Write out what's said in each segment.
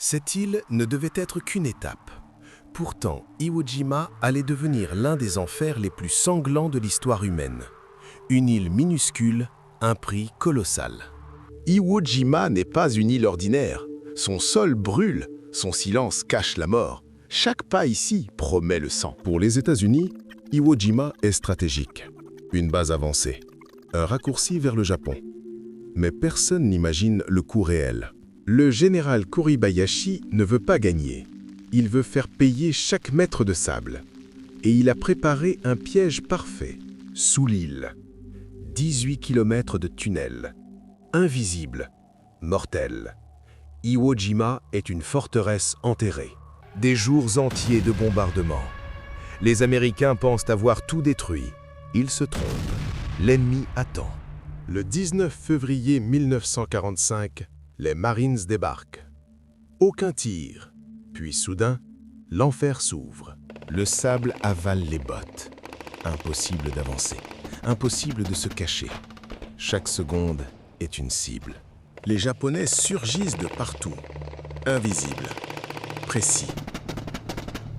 Cette île ne devait être qu'une étape. Pourtant, Iwo Jima allait devenir l'un des enfers les plus sanglants de l'histoire humaine. Une île minuscule, un prix colossal. Iwo Jima n'est pas une île ordinaire. Son sol brûle, son silence cache la mort. Chaque pas ici promet le sang. Pour les États-Unis, Iwo Jima est stratégique. Une base avancée, un raccourci vers le Japon. Mais personne n'imagine le coût réel. Le général Kuribayashi ne veut pas gagner. Il veut faire payer chaque mètre de sable. Et il a préparé un piège parfait. Sous l'île, 18 km de tunnels. Invisible, mortel. Iwo Jima est une forteresse enterrée. Des jours entiers de bombardements. Les Américains pensent avoir tout détruit. Ils se trompent. L'ennemi attend. Le 19 février 1945, les Marines débarquent. Aucun tir. Puis soudain, l'enfer s'ouvre. Le sable avale les bottes. Impossible d'avancer. Impossible de se cacher. Chaque seconde est une cible. Les Japonais surgissent de partout. Invisibles. Précis.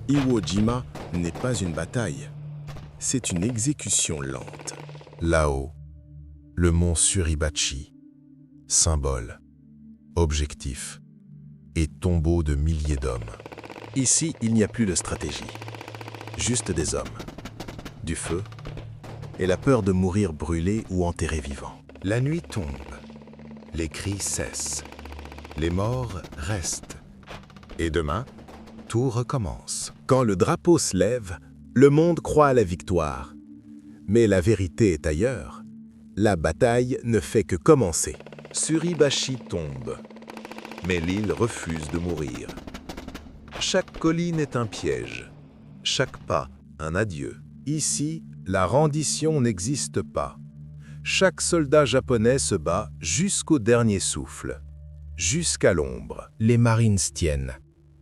Iwo Jima n'est pas une bataille. C'est une exécution lente. Là-haut, le mont Suribachi, symbole, objectif et tombeau de milliers d'hommes. Ici, il n'y a plus de stratégie. Juste des hommes, du feu et la peur de mourir brûlé ou enterré vivant. La nuit tombe. Les cris cessent. Les morts restent. Et demain, tout recommence. Quand le drapeau se lève, le monde croit à la victoire. Mais la vérité est ailleurs. La bataille ne fait que commencer. Suribachi tombe. Mais l'île refuse de mourir. Chaque colline est un piège. Chaque pas, un adieu. Ici, la rendition n'existe pas. Chaque soldat japonais se bat jusqu'au dernier souffle, jusqu'à l'ombre. Les Marines tiennent,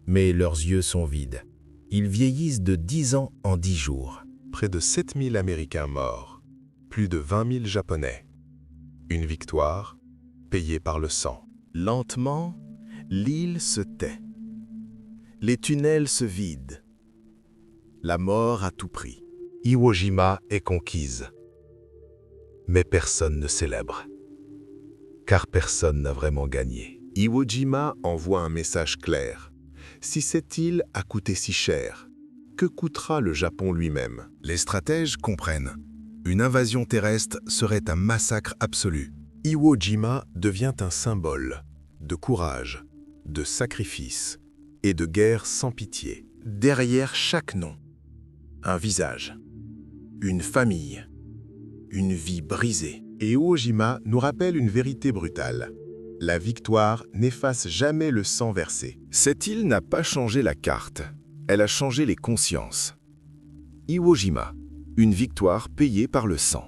mais leurs yeux sont vides. Ils vieillissent de 10 ans en 10 jours. Près de 7000 Américains morts, plus de 20 000 Japonais. Une victoire payée par le sang. Lentement, l'île se tait. Les tunnels se vident. La mort à tout prix. Iwo Jima est conquise. Mais personne ne célèbre. Car personne n'a vraiment gagné. Iwo Jima envoie un message clair. Si cette île a coûté si cher, que coûtera le Japon lui-même? Les stratèges comprennent. Une invasion terrestre serait un massacre absolu. Iwo Jima devient un symbole de courage, de sacrifice et de guerre sans pitié. Derrière chaque nom, un visage, une famille, une vie brisée. Et Iwo Jima nous rappelle une vérité brutale. La victoire n'efface jamais le sang versé. Cette île n'a pas changé la carte, elle a changé les consciences. Iwo Jima, une victoire payée par le sang.